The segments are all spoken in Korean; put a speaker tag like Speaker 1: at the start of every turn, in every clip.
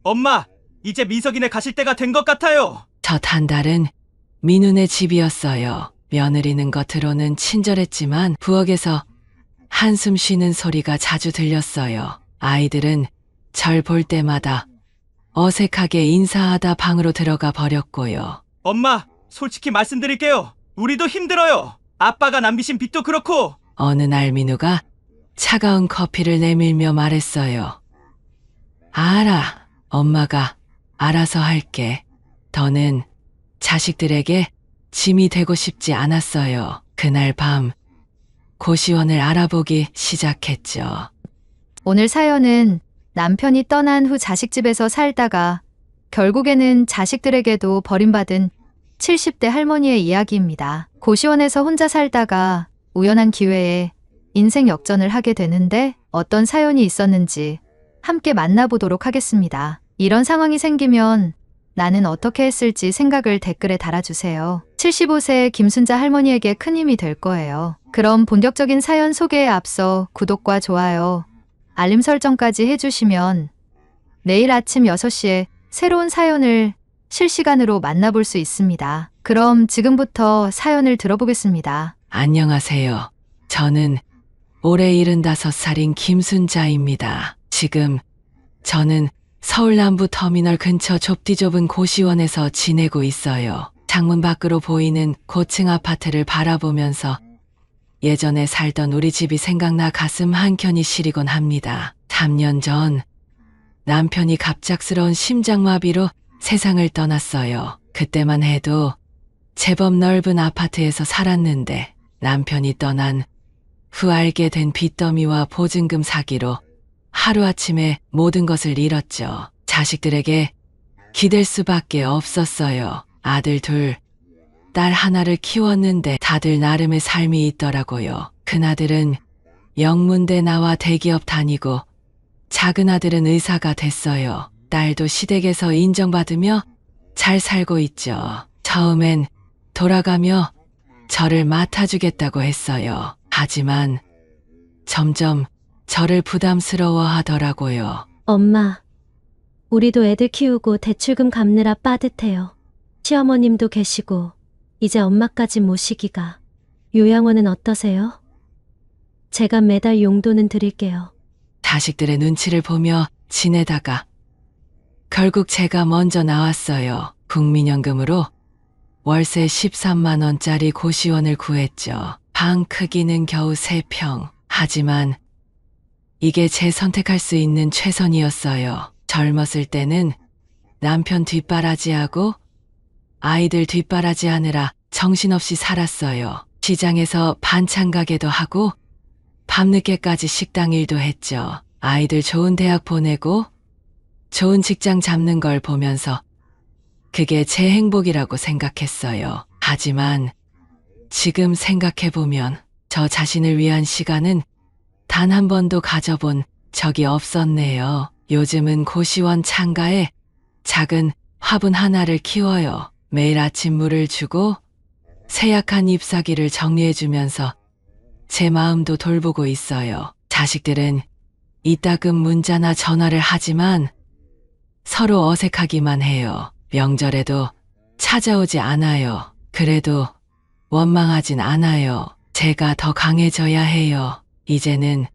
Speaker 1: 엄마, 이제 민석이네 가실 때가 된 것 같아요.
Speaker 2: 첫 한 달은 민훈의 집이었어요. 며느리는 겉으로는 친절했지만 부엌에서 한숨 쉬는 소리가 자주 들렸어요. 아이들은 절 볼 때마다 어색하게 인사하다 방으로 들어가 버렸고요.
Speaker 1: 엄마, 솔직히 말씀드릴게요. 우리도 힘들어요. 아빠가 남기신 빚도 그렇고.
Speaker 2: 어느 날 민우가 차가운 커피를 내밀며 말했어요. 알아. 엄마가 알아서 할게. 더는 자식들에게 짐이 되고 싶지 않았어요. 그날 밤 고시원을 알아보기 시작했죠.
Speaker 3: 오늘 사연은 남편이 떠난 후 자식집에서 살다가 결국에는 자식들에게도 버림받은 70대 할머니의 이야기입니다. 고시원에서 혼자 살다가 우연한 기회에 인생 역전을 하게 되는데 어떤 사연이 있었는지 함께 만나보도록 하겠습니다. 이런 상황이 생기면 나는 어떻게 했을지 생각을 댓글에 달아주세요. 75세 김순자 할머니에게 큰 힘이 될 거예요. 그럼 본격적인 사연 소개에 앞서 구독과 좋아요, 알림 설정까지 해주시면 내일 아침 6시에 새로운 사연을 실시간으로 만나볼 수 있습니다. 그럼 지금부터 사연을 들어보겠습니다.
Speaker 2: 안녕하세요. 저는 올해 75살인 김순자입니다. 지금 저는 서울 남부 터미널 근처 좁디 좁은 고시원에서 지내고 있어요. 창문 밖으로 보이는 고층 아파트를 바라보면서 예전에 살던 우리 집이 생각나 가슴 한켠이 시리곤 합니다. 3년 전 남편이 갑작스러운 심장마비로 세상을 떠났어요. 그때만 해도 제법 넓은 아파트에서 살았는데 남편이 떠난 후 알게 된 빚더미와 보증금 사기로 하루아침에 모든 것을 잃었죠. 자식들에게 기댈 수밖에 없었어요. 아들 둘, 딸 하나를 키웠는데 다들 나름의 삶이 있더라고요. 큰아들은 영문대 나와 대기업 다니고 작은 아들은 의사가 됐어요. 딸도 시댁에서 인정받으며 잘 살고 있죠. 처음엔 돌아가며 저를 맡아주겠다고 했어요. 하지만 점점 저를 부담스러워 하더라고요.
Speaker 4: 엄마, 우리도 애들 키우고 대출금 갚느라 빠듯해요. 시어머님도 계시고 이제 엄마까지 모시기가. 요양원은 어떠세요? 제가 매달 용돈은 드릴게요.
Speaker 2: 자식들의 눈치를 보며 지내다가 결국 제가 먼저 나왔어요. 국민연금으로 월세 13만 원짜리 고시원을 구했죠. 방 크기는 겨우 3평. 하지만 이게 제 선택할 수 있는 최선이었어요. 젊었을 때는 남편 뒷바라지하고 아이들 뒷바라지하느라 정신없이 살았어요. 시장에서 반찬 가게도 하고 밤늦게까지 식당 일도 했죠. 아이들 좋은 대학 보내고 좋은 직장 잡는 걸 보면서 그게 제 행복이라고 생각했어요. 하지만 지금 생각해보면 저 자신을 위한 시간은 단 한 번도 가져본 적이 없었네요. 요즘은 고시원 창가에 작은 화분 하나를 키워요. 매일 아침 물을 주고 세약한 잎사귀를 정리해주면서 제 마음도 돌보고 있어요. 자식들은 이따금 문자나 전화를 하지만 서로 어색하기만 해요. 명절에도 찾아오지 않아요. 그래도 원망하진 않아요. 제가 더 강해져야 해요. 이제는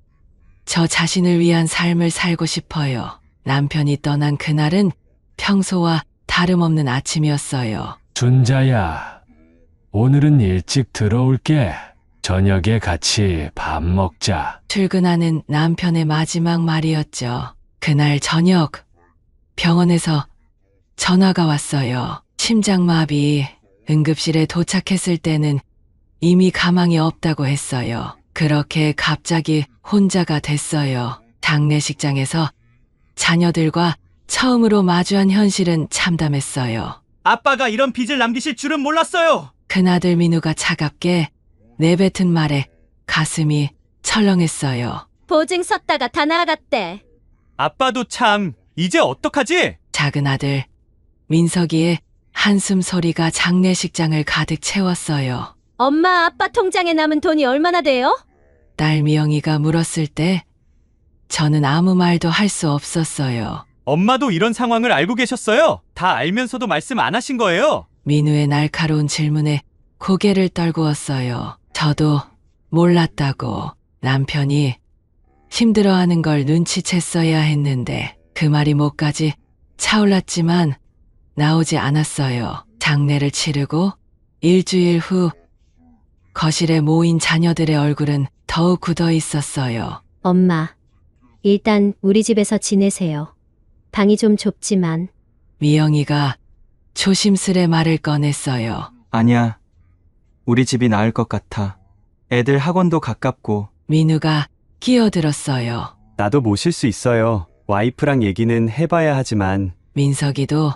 Speaker 2: 저 자신을 위한 삶을 살고 싶어요. 남편이 떠난 그날은 평소와 다름없는 아침이었어요.
Speaker 5: 준자야, 오늘은 일찍 들어올게. 저녁에 같이 밥 먹자.
Speaker 2: 출근하는 남편의 마지막 말이었죠. 그날 저녁 병원에서 전화가 왔어요. 심장마비. 응급실에 도착했을 때는 이미 가망이 없다고 했어요. 그렇게 갑자기 혼자가 됐어요. 장례식장에서 자녀들과 처음으로 마주한 현실은 참담했어요.
Speaker 1: 아빠가 이런 빚을 남기실 줄은 몰랐어요.
Speaker 2: 큰아들 민우가 차갑게 내뱉은 말에 가슴이 철렁했어요.
Speaker 4: 보증 섰다가 다 나갔대.
Speaker 1: 아빠도 참, 이제 어떡하지?
Speaker 2: 작은 아들 민석이의 한숨 소리가 장례식장을 가득 채웠어요.
Speaker 4: 엄마, 아빠 통장에 남은 돈이 얼마나 돼요?
Speaker 2: 딸 미영이가 물었을 때 저는 아무 말도 할 수 없었어요.
Speaker 1: 엄마도 이런 상황을 알고 계셨어요? 다 알면서도 말씀 안 하신 거예요?
Speaker 2: 민우의 날카로운 질문에 고개를 떨구었어요. 저도 몰랐다고. 남편이 힘들어하는 걸 눈치챘어야 했는데 그 말이 목까지 차올랐지만 나오지 않았어요. 장례를 치르고 일주일 후 거실에 모인 자녀들의 얼굴은 더욱 굳어 있었어요.
Speaker 4: 엄마, 일단 우리 집에서 지내세요. 방이 좀 좁지만.
Speaker 2: 미영이가 조심스레 말을 꺼냈어요.
Speaker 1: 아니야. 우리 집이 나을 것 같아. 애들 학원도 가깝고.
Speaker 2: 민우가 끼어들었어요.
Speaker 6: 나도 모실 수 있어요. 와이프랑 얘기는 해봐야 하지만
Speaker 2: 민석이도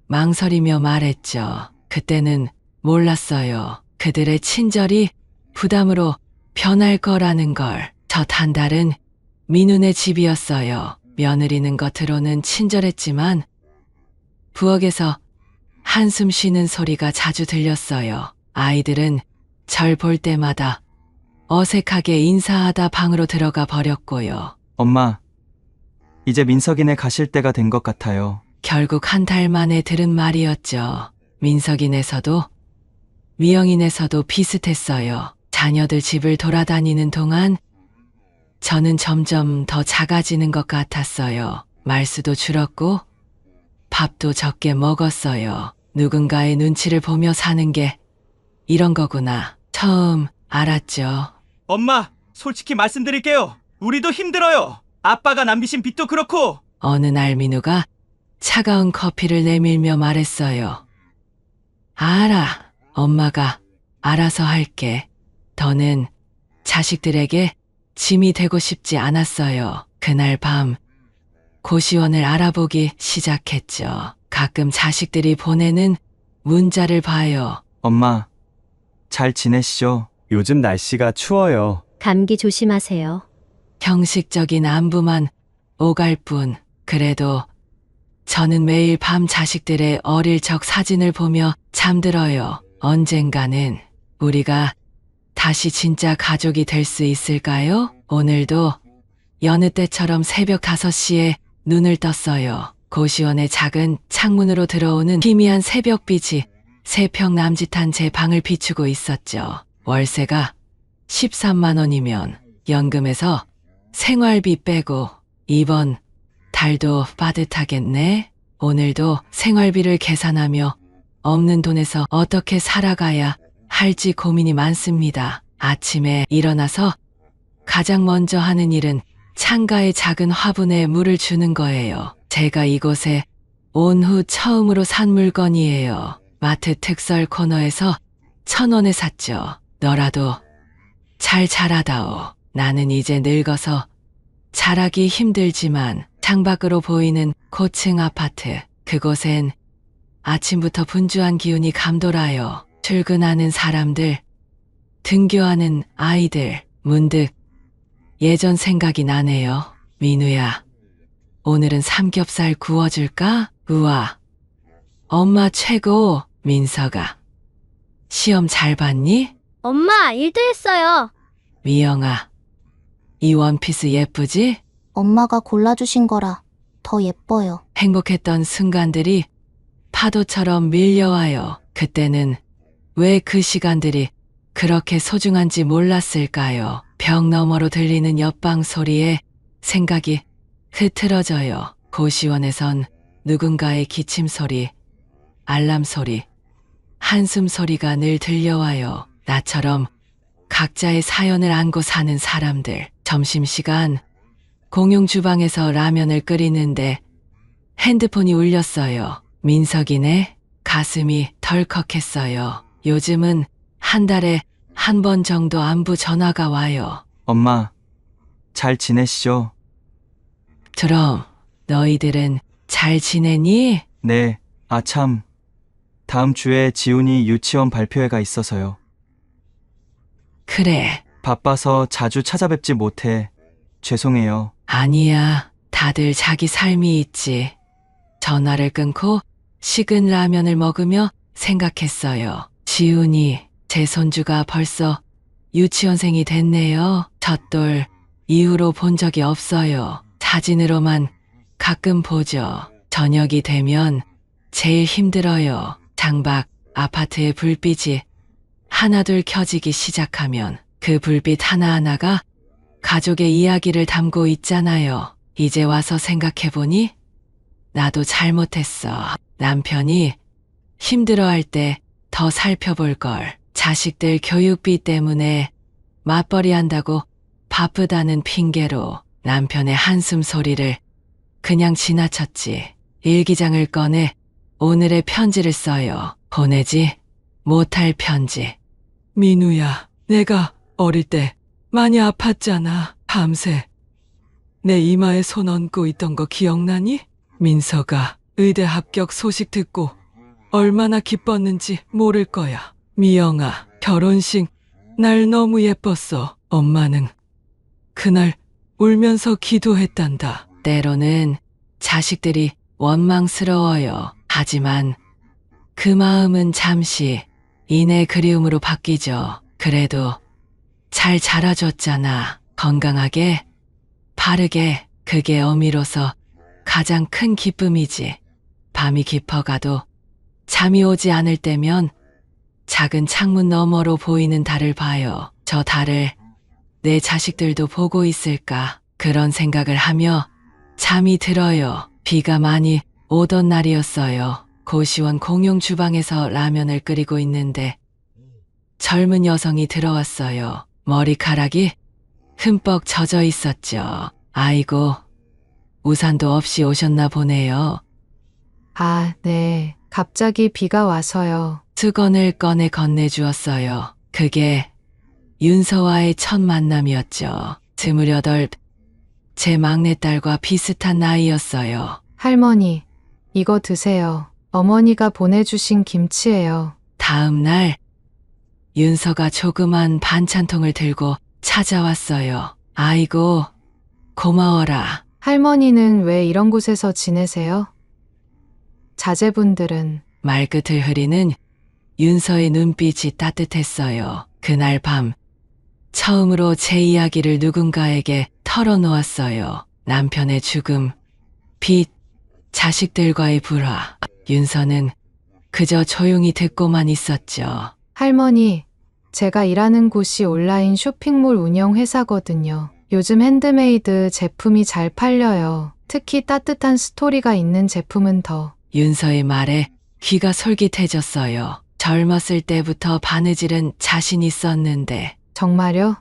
Speaker 2: 망설이며 말했죠. 그때는 몰랐어요. 그들의 친절이 부담으로 변할 거라는 걸. 첫 한 달은 민우네 집이었어요. 며느리는 겉으로는 친절했지만 부엌에서 한숨 쉬는 소리가 자주 들렸어요. 아이들은 절 볼 때마다 어색하게 인사하다 방으로 들어가 버렸고요.
Speaker 1: 엄마, 이제 민석이네 가실 때가 된 것 같아요.
Speaker 2: 결국 한 달 만에 들은 말이었죠. 민석이네서도 미영이네서도 비슷했어요. 자녀들 집을 돌아다니는 동안 저는 점점 더 작아지는 것 같았어요. 말수도 줄었고 밥도 적게 먹었어요. 누군가의 눈치를 보며 사는 게 이런 거구나. 처음 알았죠.
Speaker 1: 엄마, 솔직히 말씀드릴게요. 우리도 힘들어요. 아빠가 남기신 빚도 그렇고.
Speaker 2: 어느 날 민우가 차가운 커피를 내밀며 말했어요. 알아. 엄마가 알아서 할게. 더는 자식들에게 짐이 되고 싶지 않았어요. 그날 밤 고시원을 알아보기 시작했죠. 가끔 자식들이 보내는 문자를 봐요.
Speaker 1: 엄마, 잘 지내시죠?
Speaker 6: 요즘 날씨가 추워요.
Speaker 4: 감기 조심하세요.
Speaker 2: 형식적인 안부만 오갈 뿐. 그래도 저는 매일 밤 자식들의 어릴 적 사진을 보며 잠들어요. 언젠가는 우리가 다시 진짜 가족이 될 수 있을까요? 오늘도 여느 때처럼 새벽 5시에 눈을 떴어요. 고시원의 작은 창문으로 들어오는 희미한 새벽빛이 3평 남짓한 제 방을 비추고 있었죠. 월세가 13만 원이면 연금에서 생활비 빼고 이번 달도 빠듯하겠네. 오늘도 생활비를 계산하며 없는 돈에서 어떻게 살아가야 할지 고민이 많습니다. 아침에 일어나서 가장 먼저 하는 일은 창가의 작은 화분에 물을 주는 거예요. 제가 이곳에 온 후 처음으로 산 물건이에요. 마트 특설 코너에서 1,000원에 샀죠. 너라도 잘 자라다오. 나는 이제 늙어서 자라기 힘들지만 창밖으로 보이는 고층 아파트. 그곳엔 아침부터 분주한 기운이 감돌아요. 출근하는 사람들, 등교하는 아이들. 문득 예전 생각이 나네요. 민우야, 오늘은 삼겹살 구워줄까? 우와, 엄마 최고. 민석아, 시험 잘 봤니?
Speaker 4: 엄마, 1등 했어요.
Speaker 2: 미영아, 이 원피스 예쁘지?
Speaker 7: 엄마가 골라주신 거라 더 예뻐요.
Speaker 2: 행복했던 순간들이 파도처럼 밀려와요. 그때는 왜 그 시간들이 그렇게 소중한지 몰랐을까요? 벽 너머로 들리는 옆방 소리에 생각이 흐트러져요. 고시원에선 누군가의 기침 소리, 알람 소리, 한숨 소리가 늘 들려와요. 나처럼 각자의 사연을 안고 사는 사람들. 점심시간 공용 주방에서 라면을 끓이는데 핸드폰이 울렸어요. 민석이네. 가슴이 덜컥했어요. 요즘은 한 달에 한 번 정도 안부 전화가 와요.
Speaker 1: 엄마, 잘 지내시죠?
Speaker 2: 그럼 너희들은 잘 지내니?
Speaker 1: 네, 아참. 다음 주에 지훈이 유치원 발표회가 있어서요.
Speaker 2: 그래.
Speaker 1: 바빠서 자주 찾아뵙지 못해 죄송해요.
Speaker 2: 아니야. 다들 자기 삶이 있지. 전화를 끊고 식은 라면을 먹으며 생각했어요. 지훈이, 제 손주가 벌써 유치원생이 됐네요. 첫돌 이후로 본 적이 없어요. 사진으로만 가끔 보죠. 저녁이 되면 제일 힘들어요. 창밖 아파트의 불빛이 하나둘 켜지기 시작하면 그 불빛 하나하나가 가족의 이야기를 담고 있잖아요. 이제 와서 생각해보니 나도 잘못했어. 남편이 힘들어할 때 더 살펴볼 걸. 자식들 교육비 때문에 맞벌이 한다고 바쁘다는 핑계로 남편의 한숨 소리를 그냥 지나쳤지. 일기장을 꺼내 오늘의 편지를 써요. 보내지 못할 편지. 민우야, 내가 어릴 때 많이 아팠잖아. 밤새 내 이마에 손 얹고 있던 거 기억나니? 민서가 의대 합격 소식 듣고 얼마나 기뻤는지 모를 거야. 미영아, 결혼식 날 너무 예뻤어. 엄마는 그날 울면서 기도했단다. 때로는 자식들이 원망스러워요. 하지만 그 마음은 잠시 인의 그리움으로 바뀌죠. 그래도 잘 자라줬잖아. 건강하게, 바르게. 그게 어미로서 가장 큰 기쁨이지. 밤이 깊어가도 잠이 오지 않을 때면 작은 창문 너머로 보이는 달을 봐요. 저 달을 내 자식들도 보고 있을까? 그런 생각을 하며 잠이 들어요. 비가 많이 오던 날이었어요. 고시원 공용 주방에서 라면을 끓이고 있는데 젊은 여성이 들어왔어요. 머리카락이 흠뻑 젖어 있었죠. 아이고, 우산도 없이 오셨나 보네요.
Speaker 3: 아, 네. 갑자기 비가 와서요.
Speaker 2: 수건을 꺼내 건네주었어요. 그게 윤서와의 첫 만남이었죠. 28, 제 막내딸과 비슷한 나이였어요.
Speaker 3: 할머니, 이거 드세요. 어머니가 보내주신 김치예요.
Speaker 2: 다음 날 윤서가 조그만 반찬통을 들고 찾아왔어요. 아이고, 고마워라.
Speaker 3: 할머니는 왜 이런 곳에서 지내세요? 자제분들은
Speaker 2: 말끝을 흐리는 윤서의 눈빛이 따뜻했어요. 그날 밤 처음으로 제 이야기를 누군가에게 털어놓았어요. 남편의 죽음, 빚, 자식들과의 불화. 윤서는 그저 조용히 듣고만 있었죠.
Speaker 3: 할머니, 제가 일하는 곳이 온라인 쇼핑몰 운영 회사거든요. 요즘 핸드메이드 제품이 잘 팔려요. 특히 따뜻한 스토리가 있는 제품은 더.
Speaker 2: 윤서의 말에 귀가 솔깃해졌어요. 젊었을 때부터 바느질은 자신 있었는데
Speaker 3: 정말요?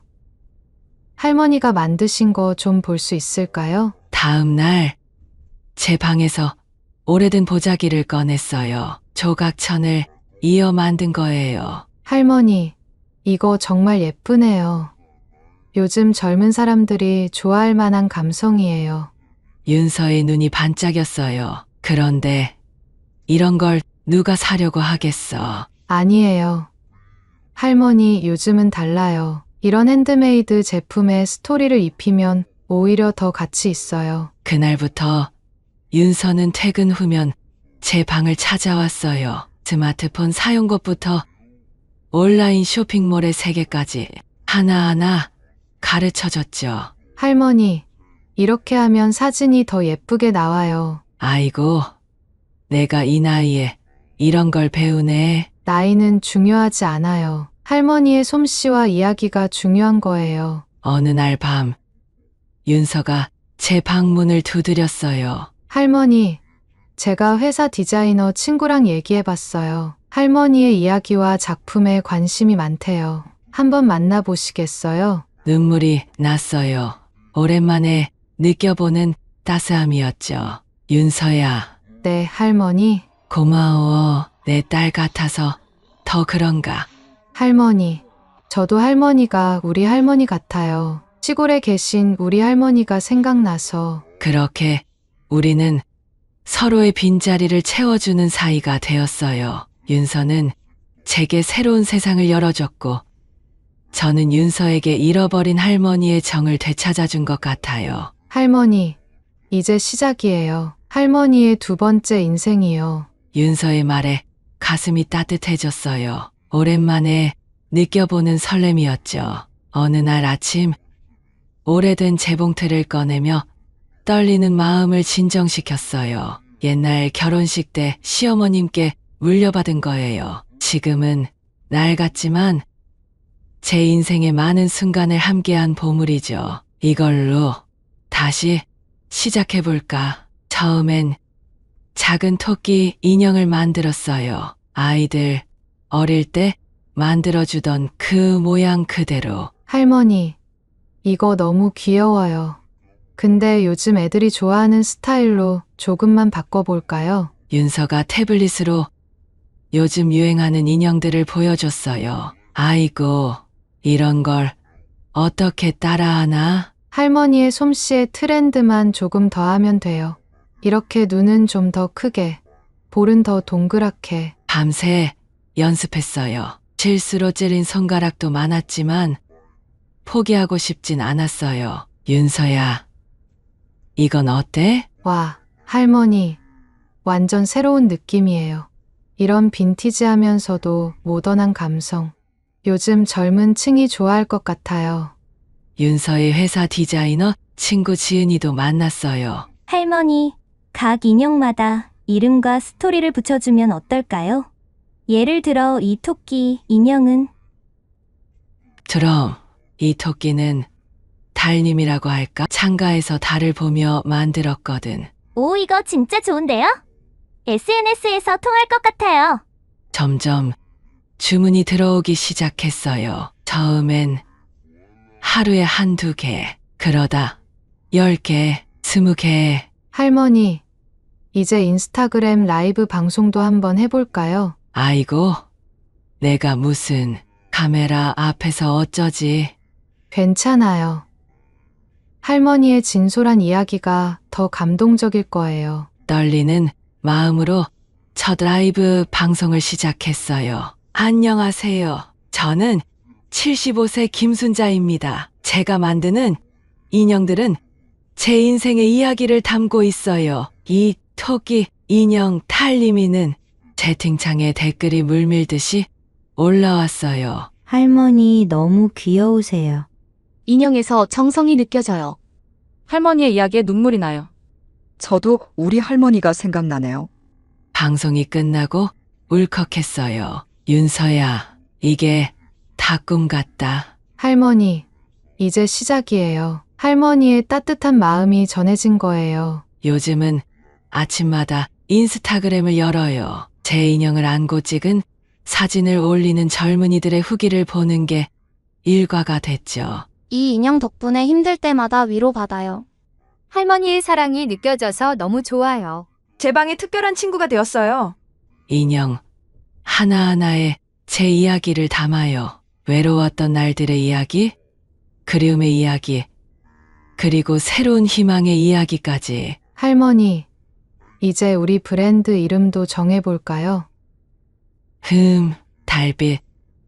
Speaker 3: 할머니가 만드신 거 좀 볼 수 있을까요?
Speaker 2: 다음 날 제 방에서 오래된 보자기를 꺼냈어요. 조각천을 이어 만든 거예요.
Speaker 3: 할머니, 이거 정말 예쁘네요. 요즘 젊은 사람들이 좋아할 만한 감성이에요.
Speaker 2: 윤서의 눈이 반짝였어요. 그런데 이런 걸 누가 사려고 하겠어.
Speaker 3: 아니에요. 할머니, 요즘은 달라요. 이런 핸드메이드 제품에 스토리를 입히면 오히려 더 가치 있어요.
Speaker 2: 그날부터 윤서는 퇴근 후면 제 방을 찾아왔어요. 스마트폰 사용 것부터 온라인 쇼핑몰의 세계까지 하나하나 가르쳐줬죠.
Speaker 3: 할머니, 이렇게 하면 사진이 더 예쁘게 나와요.
Speaker 2: 아이고, 내가 이 나이에 이런 걸 배우네.
Speaker 3: 나이는 중요하지 않아요. 할머니의 솜씨와 이야기가 중요한 거예요.
Speaker 2: 어느 날 밤 윤서가 제 방문을 두드렸어요.
Speaker 3: 할머니, 제가 회사 디자이너 친구랑 얘기해봤어요. 할머니의 이야기와 작품에 관심이 많대요. 한번 만나보시겠어요?
Speaker 2: 눈물이 났어요. 오랜만에 느껴보는 따스함이었죠. 윤서야,
Speaker 3: 네, 할머니.
Speaker 2: 고마워. 내 딸 같아서 더 그런가.
Speaker 3: 할머니, 저도 할머니가 우리 할머니 같아요. 시골에 계신 우리 할머니가 생각나서.
Speaker 2: 그렇게 우리는 서로의 빈자리를 채워주는 사이가 되었어요. 윤서는 제게 새로운 세상을 열어줬고 저는 윤서에게 잃어버린 할머니의 정을 되찾아준 것 같아요.
Speaker 3: 할머니, 이제 시작이에요. 할머니의 두 번째 인생이요.
Speaker 2: 윤서의 말에 가슴이 따뜻해졌어요. 오랜만에 느껴보는 설렘이었죠. 어느 날 아침 오래된 재봉틀을 꺼내며 떨리는 마음을 진정시켰어요. 옛날 결혼식 때 시어머님께 물려받은 거예요. 지금은 낡았지만 제 인생의 많은 순간을 함께한 보물이죠. 이걸로 다시 시작해볼까. 처음엔 작은 토끼 인형을 만들었어요. 아이들 어릴 때 만들어주던 그 모양 그대로.
Speaker 3: 할머니, 이거 너무 귀여워요. 근데 요즘 애들이 좋아하는 스타일로 조금만 바꿔볼까요?
Speaker 2: 윤서가 태블릿으로 요즘 유행하는 인형들을 보여줬어요. 아이고, 이런 걸 어떻게 따라하나?
Speaker 3: 할머니의 솜씨에 트렌드만 조금 더하면 돼요. 이렇게 눈은 좀 더 크게, 볼은 더 동그랗게.
Speaker 2: 밤새 연습했어요. 실수로 찔린 손가락도 많았지만 포기하고 싶진 않았어요. 윤서야, 이건 어때?
Speaker 3: 와, 할머니, 완전 새로운 느낌이에요. 이런 빈티지하면서도 모던한 감성. 요즘 젊은 층이 좋아할 것 같아요.
Speaker 2: 윤서의 회사 디자이너 친구 지은이도 만났어요.
Speaker 8: 할머니, 각 인형마다 이름과 스토리를 붙여주면 어떨까요? 예를 들어 이 토끼 인형은
Speaker 2: 그럼 이 토끼는 달님이라고 할까? 창가에서 달을 보며 만들었거든.
Speaker 8: 오, 이거 진짜 좋은데요? SNS에서 통할 것 같아요.
Speaker 2: 점점 주문이 들어오기 시작했어요. 처음엔 하루에 한두 개, 그러다 10개, 20개.
Speaker 3: 할머니, 이제 인스타그램 라이브 방송도 한번 해볼까요?
Speaker 2: 아이고, 내가 무슨 카메라 앞에서 어쩌지?
Speaker 3: 괜찮아요. 할머니의 진솔한 이야기가 더 감동적일 거예요.
Speaker 2: 떨리는 마음으로 첫 라이브 방송을 시작했어요. 안녕하세요. 저는 75세 김순자입니다. 제가 만드는 인형들은 제 인생의 이야기를 담고 있어요. 이 토끼 인형 탈리미는 채팅창에 댓글이 물밀듯이 올라왔어요.
Speaker 8: 할머니 너무 귀여우세요.
Speaker 9: 인형에서 정성이 느껴져요.
Speaker 10: 할머니의 이야기에 눈물이 나요.
Speaker 11: 저도 우리 할머니가 생각나네요.
Speaker 2: 방송이 끝나고 울컥했어요. 윤서야, 이게 다 꿈 같다.
Speaker 3: 할머니, 이제 시작이에요. 할머니의 따뜻한 마음이 전해진 거예요.
Speaker 2: 요즘은 아침마다 인스타그램을 열어요. 제 인형을 안고 찍은 사진을 올리는 젊은이들의 후기를 보는 게 일과가 됐죠.
Speaker 12: 이 인형 덕분에 힘들 때마다 위로받아요. 할머니의 사랑이 느껴져서 너무 좋아요.
Speaker 10: 제 방에 특별한 친구가 되었어요.
Speaker 2: 인형 하나하나에 제 이야기를 담아요. 외로웠던 날들의 이야기, 그리움의 이야기, 그리고 새로운 희망의 이야기까지.
Speaker 3: 할머니, 이제 우리 브랜드 이름도 정해볼까요?
Speaker 2: 달빛,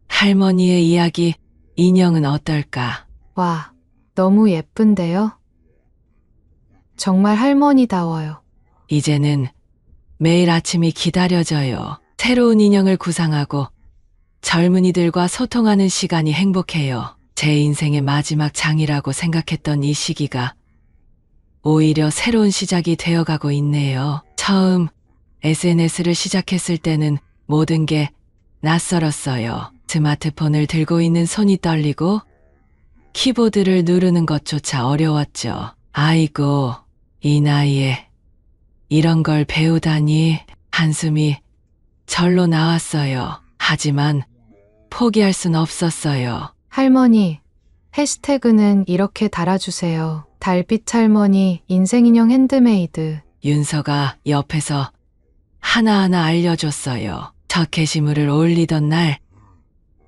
Speaker 2: 할머니의 이야기, 인형은 어떨까?
Speaker 3: 와, 너무 예쁜데요? 정말 할머니다워요.
Speaker 2: 이제는 매일 아침이 기다려져요. 새로운 인형을 구상하고 젊은이들과 소통하는 시간이 행복해요. 제 인생의 마지막 장이라고 생각했던 이 시기가 오히려 새로운 시작이 되어가고 있네요. 처음 SNS를 시작했을 때는 모든 게 낯설었어요. 스마트폰을 들고 있는 손이 떨리고 키보드를 누르는 것조차 어려웠죠. 아이고, 이 나이에 이런 걸 배우다니. 한숨이 절로 나왔어요. 하지만 포기할 순 없었어요.
Speaker 3: 할머니, 해시태그는 이렇게 달아주세요. 달빛 할머니 인생인형 핸드메이드.
Speaker 2: 윤서가 옆에서 하나하나 알려줬어요. 첫 게시물을 올리던 날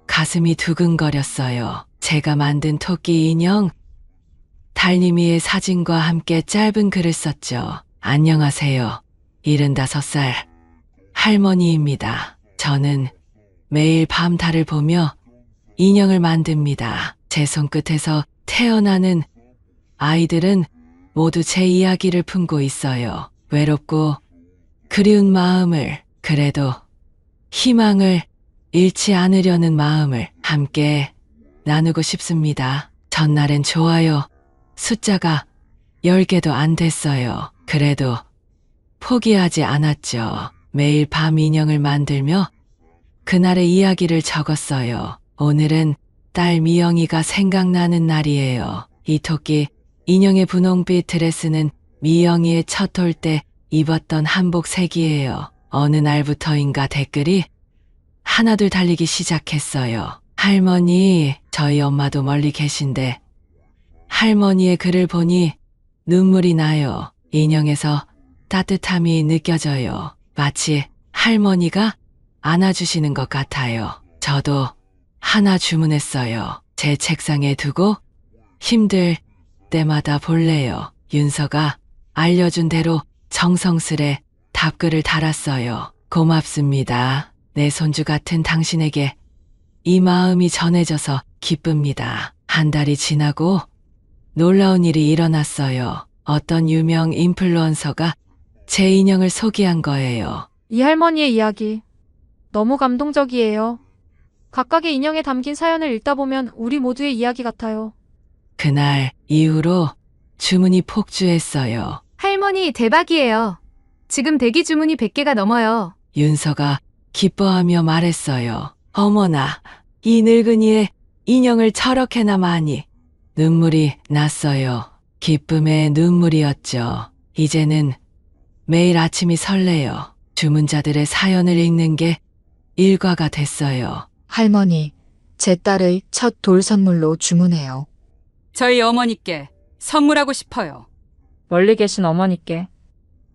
Speaker 2: 가슴이 두근거렸어요. 제가 만든 토끼 인형 달님이의 사진과 함께 짧은 글을 썼죠. 안녕하세요. 75살 할머니입니다. 저는 매일 밤 달을 보며 인형을 만듭니다. 제 손끝에서 태어나는 아이들은 모두 제 이야기를 품고 있어요. 외롭고 그리운 마음을, 그래도 희망을 잃지 않으려는 마음을 함께 나누고 싶습니다. 전날엔 좋아요 숫자가 10개도 안 됐어요. 그래도 포기하지 않았죠. 매일 밤 인형을 만들며 그날의 이야기를 적었어요. 오늘은 딸 미영이가 생각나는 날이에요. 이 토끼 인형의 분홍빛 드레스는 미영이의 첫 올 때 입었던 한복 색이에요. 어느 날부터인가 댓글이 하나둘 달리기 시작했어요. 할머니, 저희 엄마도 멀리 계신데 할머니의 글을 보니 눈물이 나요. 인형에서 따뜻함이 느껴져요. 마치 할머니가 안아주시는 것 같아요. 저도 하나 주문했어요. 제 책상에 두고 힘들 때마다 볼래요. 윤서가 알려준 대로 정성스레 답글을 달았어요. 고맙습니다. 내 손주 같은 당신에게 이 마음이 전해져서 기쁩니다. 한 달이 지나고 놀라운 일이 일어났어요. 어떤 유명 인플루언서가 제 인형을 소개한 거예요.
Speaker 10: 이 할머니의 이야기 너무 감동적이에요. 각각의 인형에 담긴 사연을 읽다 보면 우리 모두의 이야기 같아요.
Speaker 2: 그날 이후로 주문이 폭주했어요.
Speaker 3: 할머니 대박이에요. 지금 대기 주문이 100개가 넘어요.
Speaker 2: 윤서가 기뻐하며 말했어요. 어머나, 이 늙은이의 인형을 저렇게나 많이. 눈물이 났어요. 기쁨의 눈물이었죠. 이제는 매일 아침이 설레요. 주문자들의 사연을 읽는 게 일과가 됐어요.
Speaker 11: 할머니, 제 딸의 첫 돌 선물로 주문해요.
Speaker 13: 저희 어머니께 선물하고 싶어요.
Speaker 10: 멀리 계신 어머니께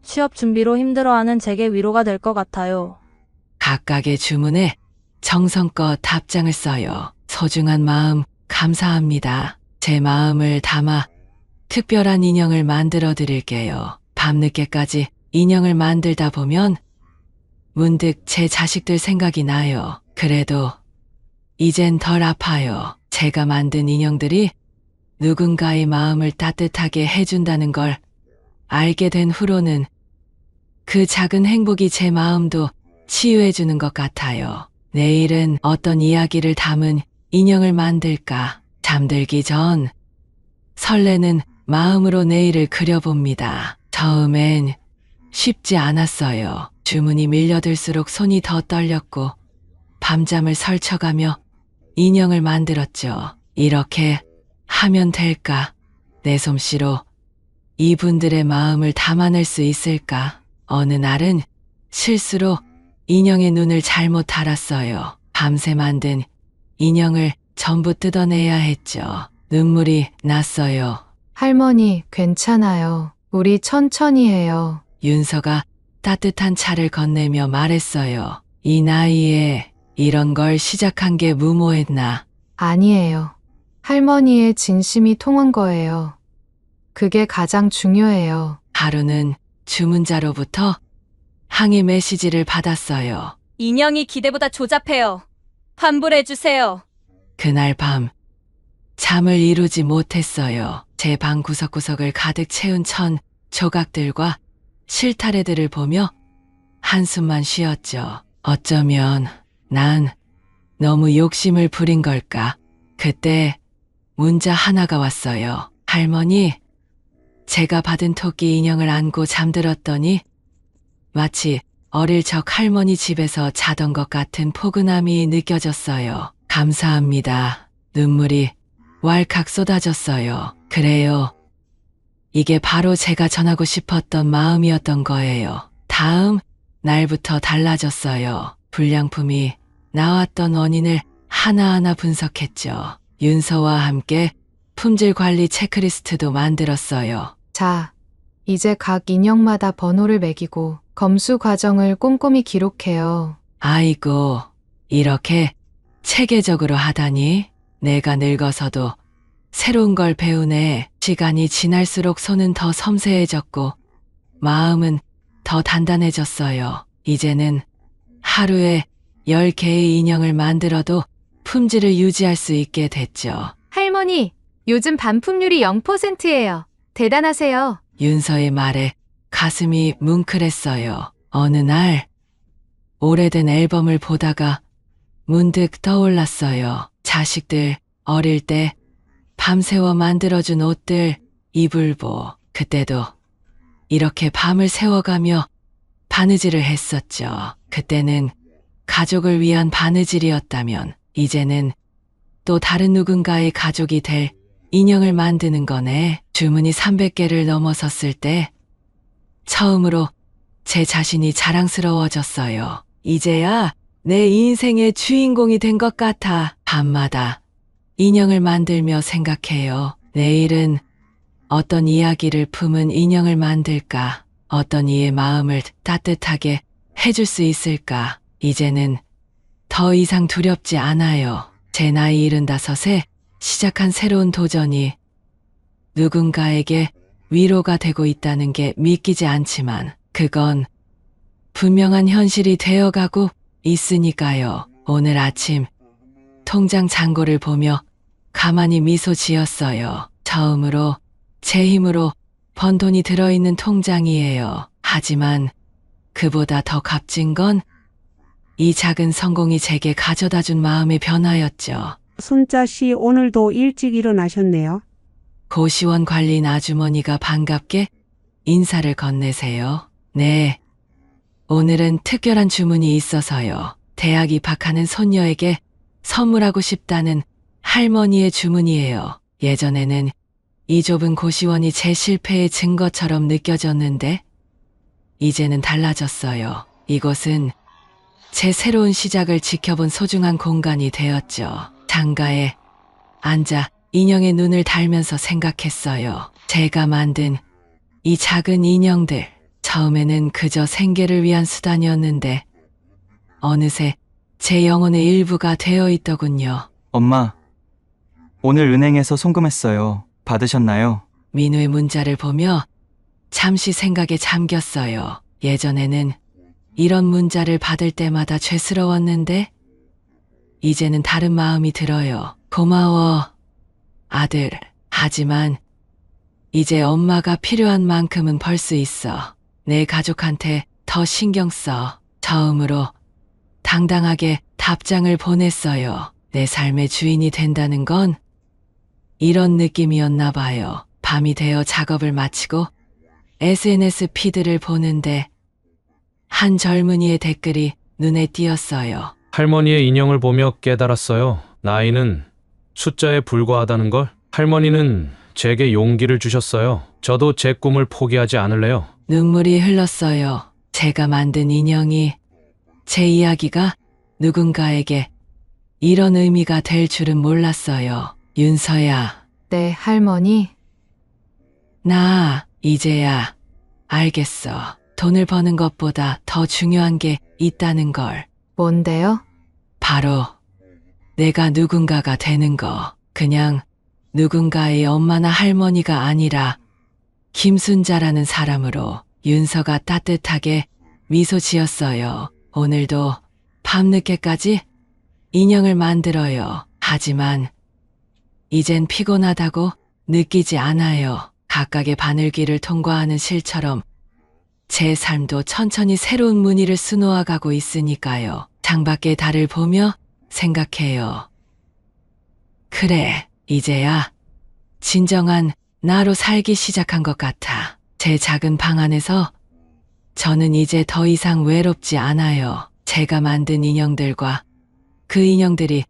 Speaker 10: 취업 준비로 힘들어하는 제게 위로가 될 것 같아요.
Speaker 2: 각각의 주문에 정성껏 답장을 써요. 소중한 마음 감사합니다. 제 마음을 담아 특별한 인형을 만들어 드릴게요. 밤늦게까지 인형을 만들다 보면 문득 제 자식들 생각이 나요. 그래도 이젠 덜 아파요. 제가 만든 인형들이 누군가의 마음을 따뜻하게 해준다는 걸 알게 된 후로는 그 작은 행복이 제 마음도 치유해주는 것 같아요. 내일은 어떤 이야기를 담은 인형을 만들까? 잠들기 전 설레는 마음으로 내일을 그려봅니다. 처음엔 쉽지 않았어요. 주문이 밀려들수록 손이 더 떨렸고 밤잠을 설쳐가며 인형을 만들었죠. 이렇게 하면 될까? 내 솜씨로 이분들의 마음을 담아낼 수 있을까? 어느 날은 실수로 인형의 눈을 잘못 달았어요. 밤새 만든 인형을 전부 뜯어내야 했죠. 눈물이 났어요.
Speaker 3: 할머니, 괜찮아요. 우리 천천히 해요.
Speaker 2: 윤서가 따뜻한 차를 건네며 말했어요. 이 나이에 이런 걸 시작한 게 무모했나?
Speaker 3: 아니에요. 할머니의 진심이 통한 거예요. 그게 가장 중요해요.
Speaker 2: 하루는 주문자로부터 항의 메시지를 받았어요.
Speaker 13: 인형이 기대보다 조잡해요. 환불해주세요.
Speaker 2: 그날 밤 잠을 이루지 못했어요. 제 방 구석구석을 가득 채운 천 조각들과 실타래들을 보며 한숨만 쉬었죠. 어쩌면 난 너무 욕심을 부린 걸까? 그때 문자 하나가 왔어요. 할머니, 제가 받은 토끼 인형을 안고 잠들었더니 마치 어릴 적 할머니 집에서 자던 것 같은 포근함이 느껴졌어요. 감사합니다. 눈물이 왈칵 쏟아졌어요. 그래요. 이게 바로 제가 전하고 싶었던 마음이었던 거예요. 다음 날부터 달라졌어요. 불량품이 나왔던 원인을 하나하나 분석했죠. 윤서와 함께 품질 관리 체크리스트도 만들었어요.
Speaker 3: 자, 이제 각 인형마다 번호를 매기고 검수 과정을 꼼꼼히 기록해요.
Speaker 2: 아이고, 이렇게 체계적으로 하다니. 내가 늙어서도 새로운 걸 배우네. 시간이 지날수록 손은 더 섬세해졌고 마음은 더 단단해졌어요. 이제는 하루에 10개의 인형을 만들어도 품질을 유지할 수 있게 됐죠.
Speaker 3: 할머니, 요즘 반품률이 0%예요. 대단하세요.
Speaker 2: 윤서의 말에 가슴이 뭉클했어요. 어느 날 오래된 앨범을 보다가 문득 떠올랐어요. 자식들 어릴 때 밤새워 만들어준 옷들, 이불보, 그때도 이렇게 밤을 새워가며 바느질을 했었죠. 그때는 가족을 위한 바느질이었다면 이제는 또 다른 누군가의 가족이 될 인형을 만드는 거네. 주문이 300개를 넘어섰을 때 처음으로 제 자신이 자랑스러워졌어요. 이제야 내 인생의 주인공이 된 것 같아. 밤마다 인형을 만들며 생각해요. 내일은 어떤 이야기를 품은 인형을 만들까? 어떤 이의 마음을 따뜻하게 해줄 수 있을까? 이제는 더 이상 두렵지 않아요. 제 나이 75에 시작한 새로운 도전이 누군가에게 위로가 되고 있다는 게 믿기지 않지만 그건 분명한 현실이 되어가고 있으니까요. 오늘 아침 통장 잔고를 보며 가만히 미소 지었어요. 처음으로 제 힘으로 번 돈이 들어있는 통장이에요. 하지만 그보다 더 값진 건 이 작은 성공이 제게 가져다준 마음의 변화였죠.
Speaker 14: 순자 씨 오늘도 일찍 일어나셨네요.
Speaker 2: 고시원 관리인 아주머니가 반갑게 인사를 건네세요. 네. 오늘은 특별한 주문이 있어서요. 대학 입학하는 손녀에게 선물하고 싶다는 할머니의 주문이에요. 예전에는 이 좁은 고시원이 제 실패의 증거처럼 느껴졌는데 이제는 달라졌어요. 이곳은 제 새로운 시작을 지켜본 소중한 공간이 되었죠. 창가에 앉아 인형의 눈을 달면서 생각했어요. 제가 만든 이 작은 인형들, 처음에는 그저 생계를 위한 수단이었는데 어느새 제 영혼의 일부가 되어 있더군요.
Speaker 1: 엄마, 오늘 은행에서 송금했어요. 받으셨나요?
Speaker 2: 민우의 문자를 보며 잠시 생각에 잠겼어요. 예전에는 이런 문자를 받을 때마다 죄스러웠는데 이제는 다른 마음이 들어요. 고마워, 아들. 하지만 이제 엄마가 필요한 만큼은 벌 수 있어. 내 가족한테 더 신경 써. 처음으로 당당하게 답장을 보냈어요. 내 삶의 주인이 된다는 건 이런 느낌이었나 봐요. 밤이 되어 작업을 마치고 SNS 피드를 보는데 한 젊은이의 댓글이 눈에 띄었어요.
Speaker 15: 할머니의 인형을 보며 깨달았어요. 나이는 숫자에 불과하다는 걸. 할머니는 제게 용기를 주셨어요. 저도 제 꿈을 포기하지 않을래요.
Speaker 2: 눈물이 흘렀어요. 제가 만든 인형이, 제 이야기가 누군가에게 이런 의미가 될 줄은 몰랐어요. 윤서야.
Speaker 3: 네, 할머니.
Speaker 2: 나 이제야 알겠어. 돈을 버는 것보다 더 중요한 게 있다는 걸.
Speaker 3: 뭔데요?
Speaker 2: 바로 내가 누군가가 되는 거. 그냥 누군가의 엄마나 할머니가 아니라 김순자라는 사람으로. 윤서가 따뜻하게 미소 지었어요. 오늘도 밤늦게까지 인형을 만들어요. 하지만 이젠 피곤하다고 느끼지 않아요. 각각의 바늘길을 통과하는 실처럼 제 삶도 천천히 새로운 무늬를 수놓아가고 있으니까요. 창밖의 달을 보며 생각해요. 그래, 이제야 진정한 나로 살기 시작한 것 같아. 제 작은 방 안에서 저는 이제 더 이상 외롭지 않아요. 제가 만든 인형들과 그 인형들이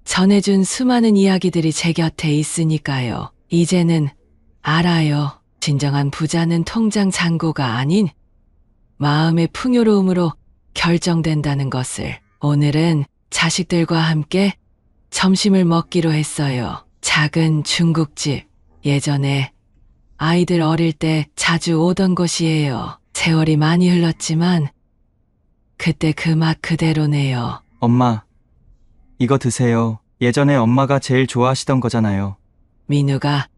Speaker 2: 전해준 수많은 이야기들이 제 곁에 있으니까요. 이제는 알아요. 진정한 부자는 통장 잔고가 아닌 마음의 풍요로움으로 결정된다는 것을. 오늘은 자식들과 함께 점심을 먹기로 했어요. 작은 중국집. 예전에 아이들 어릴 때 자주 오던 곳이에요. 세월이 많이 흘렀지만 그때 그 맛 그대로네요.
Speaker 1: 엄마, 이거 드세요. 예전에 엄마가 제일 좋아하시던 거잖아요.
Speaker 2: 민우가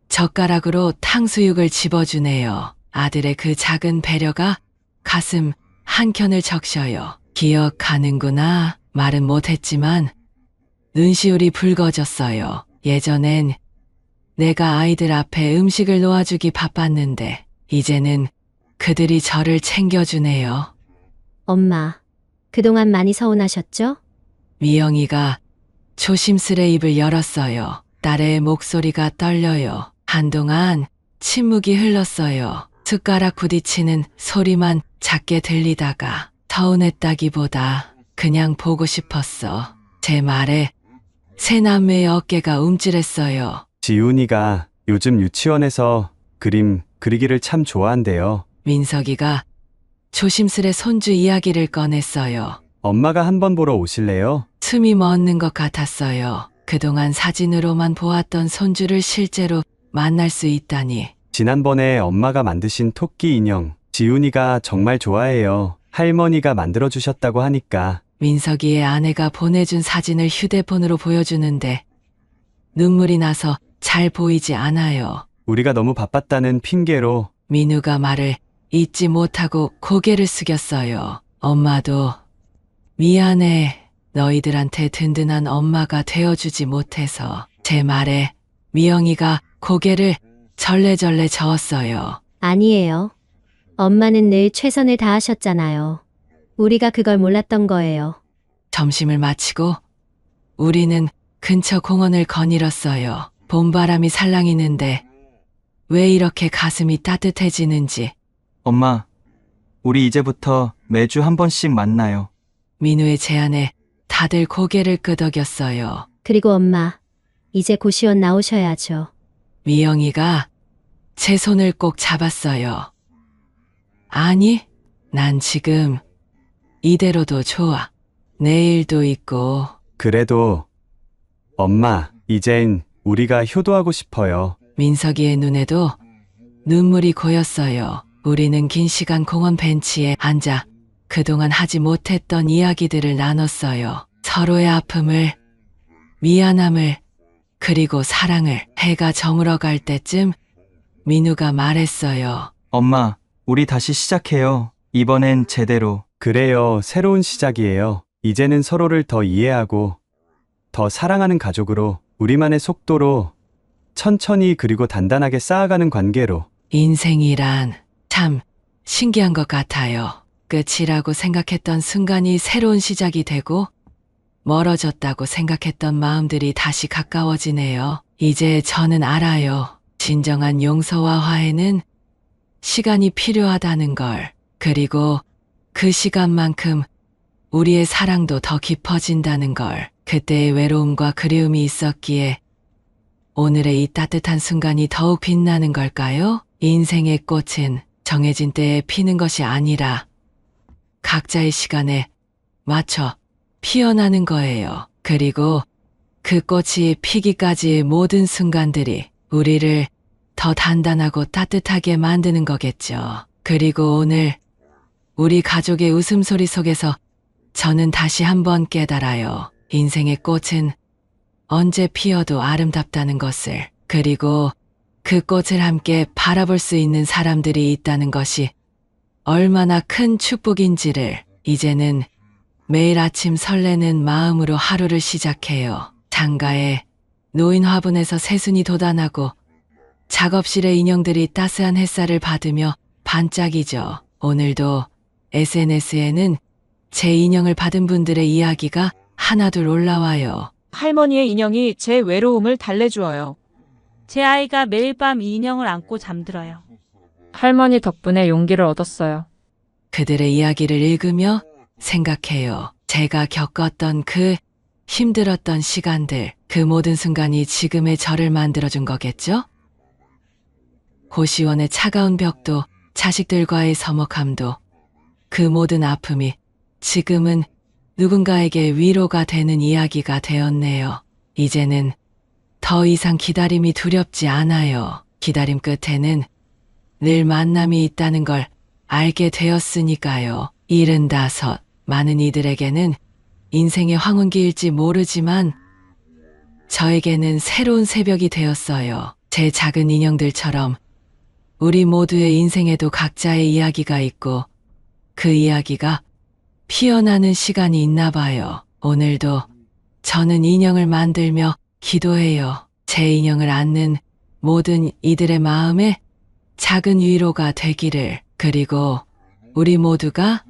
Speaker 2: 젓가락으로 탕수육을 집어주네요. 아들의 그 작은 배려가 가슴 한켠을 적셔요. 기억하는구나. 말은 못했지만 눈시울이 붉어졌어요. 예전엔 내가 아이들 앞에 음식을 놓아주기 바빴는데 이제는 그들이 저를 챙겨주네요.
Speaker 4: 엄마, 그동안 많이 서운하셨죠?
Speaker 2: 미영이가 조심스레 입을 열었어요. 딸의 목소리가 떨려요. 한동안 침묵이 흘렀어요. 숟가락 부딪히는 소리만 작게 들리다가 서운했다기보다 그냥 보고 싶었어. 제 말에 새 남매의 어깨가 움찔했어요.
Speaker 6: 지훈이가 요즘 유치원에서 그림 그리기를 참 좋아한대요.
Speaker 2: 민석이가 조심스레 손주 이야기를 꺼냈어요.
Speaker 6: 엄마가 한번 보러 오실래요?
Speaker 2: 숨이 멎는 것 같았어요. 그동안 사진으로만 보았던 손주를 실제로 만날 수 있다니.
Speaker 6: 지난번에 엄마가 만드신 토끼 인형 지훈이가 정말 좋아해요. 할머니가 만들어주셨다고 하니까.
Speaker 2: 민석이의 아내가 보내준 사진을 휴대폰으로 보여주는데 눈물이 나서 잘 보이지 않아요.
Speaker 6: 우리가 너무 바빴다는 핑계로.
Speaker 2: 민우가 말을 잊지 못하고 고개를 숙였어요. 엄마도 미안해. 너희들한테 든든한 엄마가 되어주지 못해서. 제 말에 미영이가 고개를 절레절레 저었어요.
Speaker 4: 아니에요. 엄마는 늘 최선을 다하셨잖아요. 우리가 그걸 몰랐던 거예요.
Speaker 2: 점심을 마치고 우리는 근처 공원을 거닐었어요. 봄바람이 살랑이는데 왜 이렇게 가슴이 따뜻해지는지.
Speaker 1: 엄마, 우리 이제부터 매주 한 번씩 만나요.
Speaker 2: 민우의 제안에 다들 고개를 끄덕였어요.
Speaker 4: 그리고 엄마, 이제 고시원 나오셔야죠.
Speaker 2: 미영이가 제 손을 꼭 잡았어요. 아니, 난 지금 이대로도 좋아. 내일도 있고.
Speaker 6: 그래도 엄마, 이젠 우리가 효도하고 싶어요.
Speaker 2: 민석이의 눈에도 눈물이 고였어요. 우리는 긴 시간 공원 벤치에 앉아 그동안 하지 못했던 이야기들을 나눴어요. 서로의 아픔을, 미안함을, 그리고 사랑을. 해가 저물어갈 때쯤 민우가 말했어요.
Speaker 1: 엄마, 우리 다시 시작해요. 이번엔 제대로.
Speaker 6: 그래요. 새로운 시작이에요. 이제는 서로를 더 이해하고 더 사랑하는 가족으로, 우리만의 속도로 천천히 그리고 단단하게 쌓아가는 관계로.
Speaker 2: 인생이란 참 신기한 것 같아요. 끝이라고 생각했던 순간이 새로운 시작이 되고 멀어졌다고 생각했던 마음들이 다시 가까워지네요. 이제 저는 알아요. 진정한 용서와 화해는 시간이 필요하다는 걸. 그리고 그 시간만큼 우리의 사랑도 더 깊어진다는 걸. 그때의 외로움과 그리움이 있었기에 오늘의 이 따뜻한 순간이 더욱 빛나는 걸까요? 인생의 꽃은 정해진 때에 피는 것이 아니라 각자의 시간에 맞춰 피어나는 거예요. 그리고 그 꽃이 피기까지의 모든 순간들이 우리를 더 단단하고 따뜻하게 만드는 거겠죠. 그리고 오늘 우리 가족의 웃음소리 속에서 저는 다시 한번 깨달아요. 인생의 꽃은 언제 피어도 아름답다는 것을. 그리고 그 꽃을 함께 바라볼 수 있는 사람들이 있다는 것이 얼마나 큰 축복인지를. 이제는 매일 아침 설레는 마음으로 하루를 시작해요. 장가에 노인 화분에서 새순이 돋아나고 작업실의 인형들이 따스한 햇살을 받으며 반짝이죠. 오늘도 SNS에는 제 인형을 받은 분들의 이야기가 하나둘 올라와요.
Speaker 16: 할머니의 인형이 제 외로움을 달래주어요. 제 아이가 매일 밤 이 인형을 안고 잠들어요.
Speaker 10: 할머니 덕분에 용기를 얻었어요.
Speaker 2: 그들의 이야기를 읽으며 생각해요. 제가 겪었던 그 힘들었던 시간들, 그 모든 순간이 지금의 저를 만들어준 거겠죠? 고시원의 차가운 벽도, 자식들과의 서먹함도, 그 모든 아픔이 지금은 누군가에게 위로가 되는 이야기가 되었네요. 이제는 더 이상 기다림이 두렵지 않아요. 기다림 끝에는 늘 만남이 있다는 걸 알게 되었으니까요. 75, 많은 이들에게는 인생의 황혼기일지 모르지만 저에게는 새로운 새벽이 되었어요. 제 작은 인형들처럼 우리 모두의 인생에도 각자의 이야기가 있고 그 이야기가 피어나는 시간이 있나 봐요. 오늘도 저는 인형을 만들며 기도해요. 제 인형을 안는 모든 이들의 마음에 작은 위로가 되기를. 그리고 우리 모두가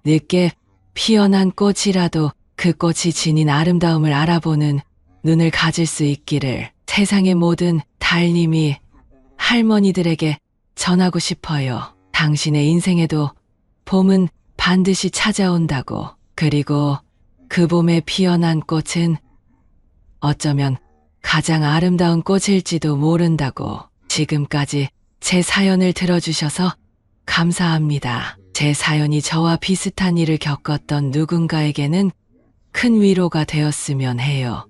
Speaker 2: 늦게 피어난 꽃이라도 그 꽃이 지닌 아름다움을 알아보는 눈을 가질 수 있기를. 세상의 모든 달님이 할머니들에게 전하고 싶어요. 당신의 인생에도 봄은 반드시 찾아온다고. 그리고 그 봄에 피어난 꽃은 어쩌면 가장 아름다운 꽃일지도 모른다고. 지금까지 제 사연을 들어주셔서 감사합니다. 제 사연이 저와 비슷한 일을 겪었던 누군가에게는 큰 위로가 되었으면 해요.